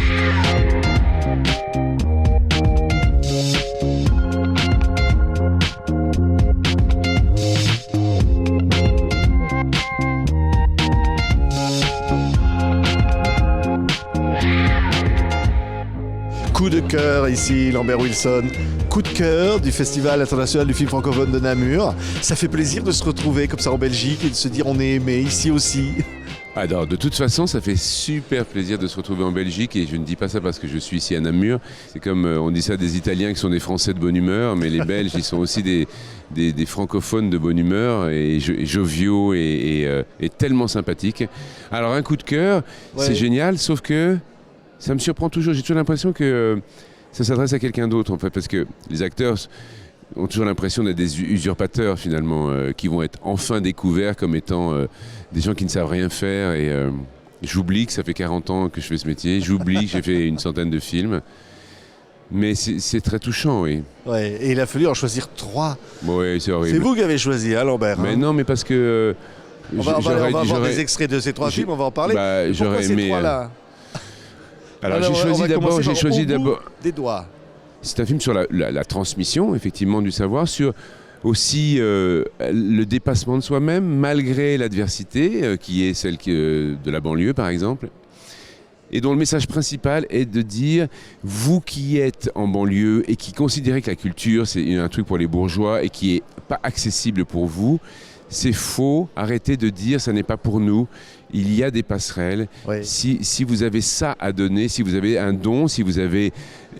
Coup de cœur ici, Lambert Wilson. Coup de cœur du Festival international du film francophone de Namur. Ça fait plaisir de se retrouver comme ça en Belgique et de se dire on est aimé ici aussi. Alors, de toute façon, ça fait super plaisir de se retrouver en Belgique et je ne dis pas ça parce que je suis ici à Namur. C'est comme on dit ça des Italiens qui sont des Français de bonne humeur, mais les Belges, ils sont aussi des francophones de bonne humeur et joviaux et tellement sympathiques. Alors, un coup de cœur, ouais. C'est génial, sauf que ça me surprend toujours. J'ai toujours l'impression que ça s'adresse à quelqu'un d'autre, en fait, parce que les acteurs ont toujours l'impression d'être des usurpateurs, finalement, qui vont être enfin découverts comme étant des gens qui ne savent rien faire. Et j'oublie que ça fait 40 ans que je fais ce métier. J'oublie que j'ai fait une centaine de films. Mais c'est très touchant, oui. Ouais, et il a fallu en choisir 3. Oui, c'est horrible. C'est vous qui avez choisi, hein, Lambert. Mais non, mais parce que... on va voir des extraits de ces 3 films, on va en parler. Bah, j'aurais aimé... ces 3-là Alors j'ai choisi d'abord des doigts. C'est un film sur la transmission effectivement du savoir, sur aussi le dépassement de soi-même malgré l'adversité qui est celle de la banlieue par exemple, et dont le message principal est de dire vous qui êtes en banlieue et qui considérez que la culture c'est un truc pour les bourgeois et qui est pas accessible pour vous, c'est faux, arrêtez de dire ça n'est pas pour nous. Il y a des passerelles. Oui. Si vous avez ça à donner, si vous avez un don, si vous avez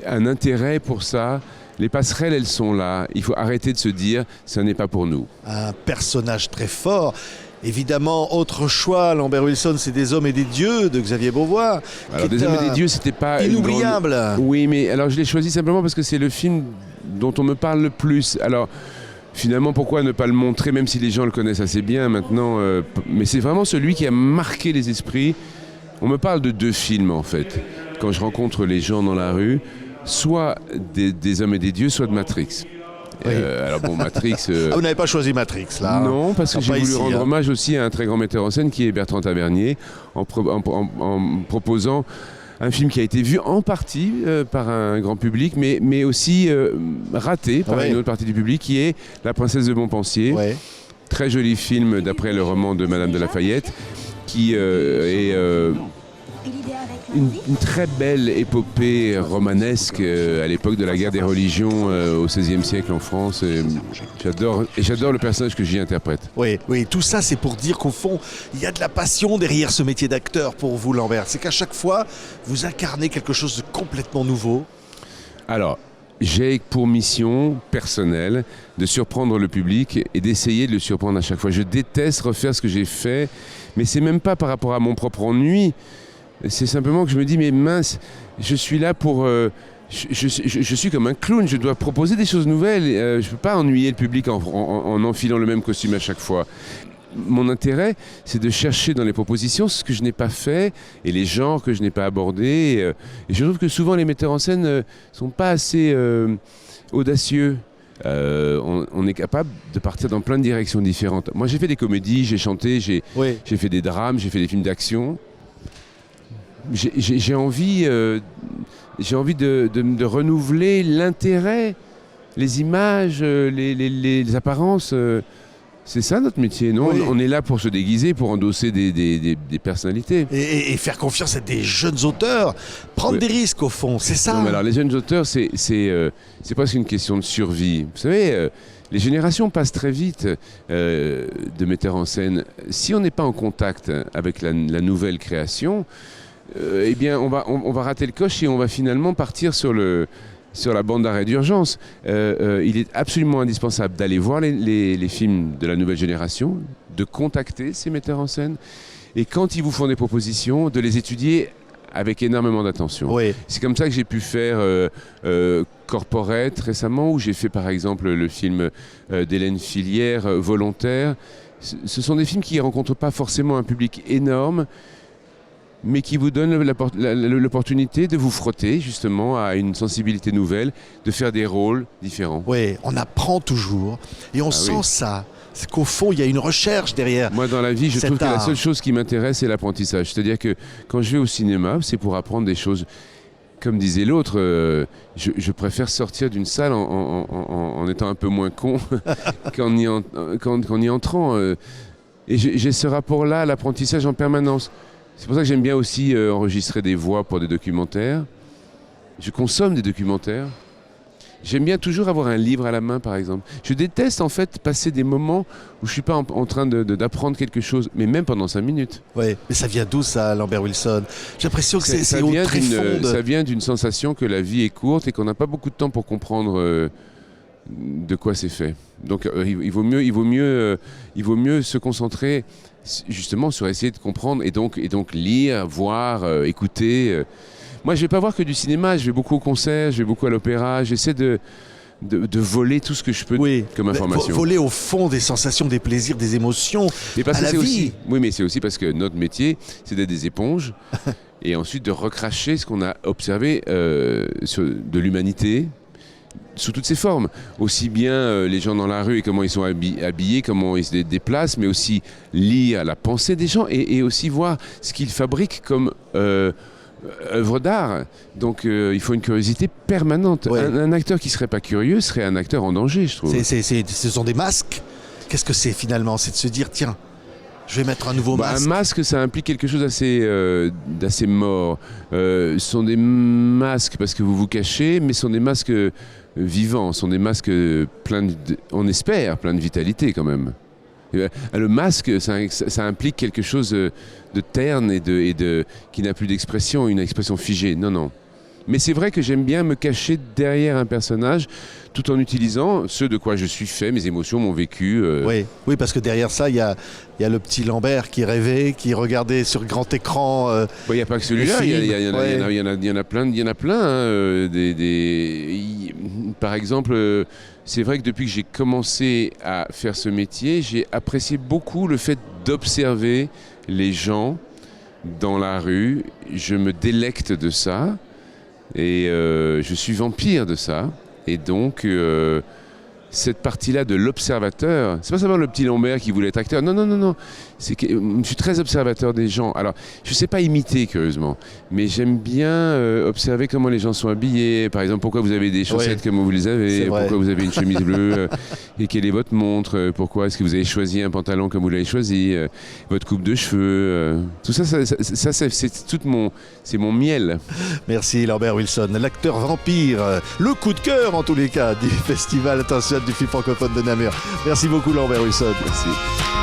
un intérêt pour ça, les passerelles, elles sont là. Il faut arrêter de se dire ça n'est pas pour nous. Un personnage très fort. Évidemment, autre choix, Lambert Wilson, c'est Des hommes et des dieux de Xavier Beauvois. Alors, Des hommes et des dieux, c'était pas... inoubliable. Oui, mais alors je l'ai choisi simplement parce que c'est le film dont on me parle le plus. Alors... Finalement, pourquoi ne pas le montrer, même si les gens le connaissent assez bien maintenant mais c'est vraiment celui qui a marqué les esprits. On me parle de 2 films, en fait, quand je rencontre les gens dans la rue, soit des hommes et des dieux, soit de Matrix. Oui. Alors bon, Matrix... vous n'avez pas choisi Matrix, là? Non, parce que j'ai voulu rendre hommage aussi à un très grand metteur en scène qui est Bertrand Tavernier, en proposant... un film qui a été vu en partie par un grand public, mais aussi raté par une autre partie du public, qui est La Princesse de Montpensier. Ouais. Très joli film d'après le roman de Madame de Lafayette, qui est une très belle épopée romanesque à l'époque de la guerre des religions au XVIe siècle en France. J'adore le personnage que j'y interprète. Oui, tout ça c'est pour dire qu'au fond, il y a de la passion derrière ce métier d'acteur pour vous, Lambert. C'est qu'à chaque fois, vous incarnez quelque chose de complètement nouveau. Alors, j'ai pour mission personnelle de surprendre le public et d'essayer de le surprendre à chaque fois. Je déteste refaire ce que j'ai fait, mais c'est même pas par rapport à mon propre ennui. C'est simplement que je me dis, mais mince, je suis là pour... je suis comme un clown, je dois proposer des choses nouvelles. Je ne peux pas ennuyer le public en enfilant le même costume à chaque fois. Mon intérêt, c'est de chercher dans les propositions ce que je n'ai pas fait et les genres que je n'ai pas abordés. Et je trouve que souvent les metteurs en scène ne sont pas assez audacieux. On est capable de partir dans plein de directions différentes. Moi, j'ai fait des comédies, j'ai chanté, j'ai fait des drames, j'ai fait des films d'action. J'ai envie de renouveler l'intérêt, les images, les apparences. C'est ça notre métier, non? Oui. On est là pour se déguiser, pour endosser des personnalités. Et faire confiance à des jeunes auteurs, prendre des risques au fond, c'est ça? Non, mais alors les jeunes auteurs, c'est presque une question de survie. Vous savez, les générations passent très vite de metteurs en scène. Si on n'est pas en contact avec la nouvelle création, eh bien on va rater le coche et on va finalement partir sur la bande d'arrêt d'urgence. Il est absolument indispensable d'aller voir les films de la nouvelle génération, de contacter ces metteurs en scène, et quand ils vous font des propositions, de les étudier avec énormément d'attention. Oui. C'est comme ça que j'ai pu faire Corporate récemment, où j'ai fait par exemple le film d'Hélène Filière, Volontaire. Ce sont des films qui ne rencontrent pas forcément un public énorme, mais qui vous donne l'opportunité de vous frotter justement à une sensibilité nouvelle, de faire des rôles différents. Oui, on apprend toujours et on sent ça. C'est qu'au fond, il y a une recherche derrière. Moi, dans la vie, je trouve que la seule chose qui m'intéresse, c'est l'apprentissage. C'est-à-dire que quand je vais au cinéma, c'est pour apprendre des choses. comme disait l'autre, je préfère sortir d'une salle en étant un peu moins con qu'en y entrant. Et j'ai ce rapport-là à l'apprentissage en permanence. C'est pour ça que j'aime bien aussi enregistrer des voix pour des documentaires. Je consomme des documentaires. J'aime bien toujours avoir un livre à la main, par exemple. Je déteste en fait passer des moments où je ne suis pas en train d'apprendre quelque chose, mais même pendant 5 minutes. Oui, mais ça vient d'où ça, Lambert Wilson? J'ai l'impression que c'est ça au vient tréfonds ça vient d'une sensation que la vie est courte et qu'on n'a pas beaucoup de temps pour comprendre de quoi c'est fait. Donc il vaut mieux se concentrer justement sur essayer de comprendre et donc lire, voir, écouter. Moi, je ne vais pas voir que du cinéma, je vais beaucoup au concert, je vais beaucoup à l'opéra, j'essaie de voler tout ce que je peux comme information. Voler au fond des sensations, des plaisirs, des émotions mais parce à que la c'est vie. Aussi, oui, mais c'est aussi parce que notre métier, c'est d'être des éponges et ensuite de recracher ce qu'on a observé de l'humanité sous toutes ses formes. Aussi bien les gens dans la rue et comment ils sont habillés, comment ils se déplacent, mais aussi lire la pensée des gens et aussi voir ce qu'ils fabriquent comme œuvre d'art. Donc il faut une curiosité permanente. Ouais. Un acteur qui ne serait pas curieux serait un acteur en danger, je trouve. Ce sont des masques. Qu'est-ce que c'est finalement? C'est de se dire, tiens, je vais mettre un nouveau masque. Un masque, ça implique quelque chose d'assez mort. Ce sont des masques parce que vous vous cachez, mais ce sont des masques vivants, ce sont des masques on espère, plein de vitalité quand même. Le masque, ça implique quelque chose de terne et qui n'a plus d'expression, une expression figée. Non. Mais c'est vrai que j'aime bien me cacher derrière un personnage tout en utilisant ce de quoi je suis fait, mes émotions, mon vécu. Oui, parce que derrière ça, il y a le petit Lambert qui rêvait, qui regardait sur grand écran. Il n'y a pas que celui-là, il y en a plein. Hein, par exemple, c'est vrai que depuis que j'ai commencé à faire ce métier, j'ai apprécié beaucoup le fait d'observer les gens dans la rue. Je me délecte de ça. Et je suis vampire de ça. Et donc, cette partie-là de l'observateur, c'est pas seulement le petit Lambert qui voulait être acteur. Non. Je suis très observateur des gens. Alors, je sais pas imiter, curieusement, mais j'aime bien observer comment les gens sont habillés. Par exemple, pourquoi vous avez des chaussettes comme vous les avez, pourquoi vous avez une chemise bleue, et quelle est votre montre, pourquoi est-ce que vous avez choisi un pantalon comme vous l'avez choisi, votre coupe de cheveux. Tout ça, c'est mon miel. Merci Lambert Wilson, l'acteur vampire, le coup de cœur en tous les cas du Festival international du film francophone de Namur. Merci beaucoup Lambert Wilson. Merci.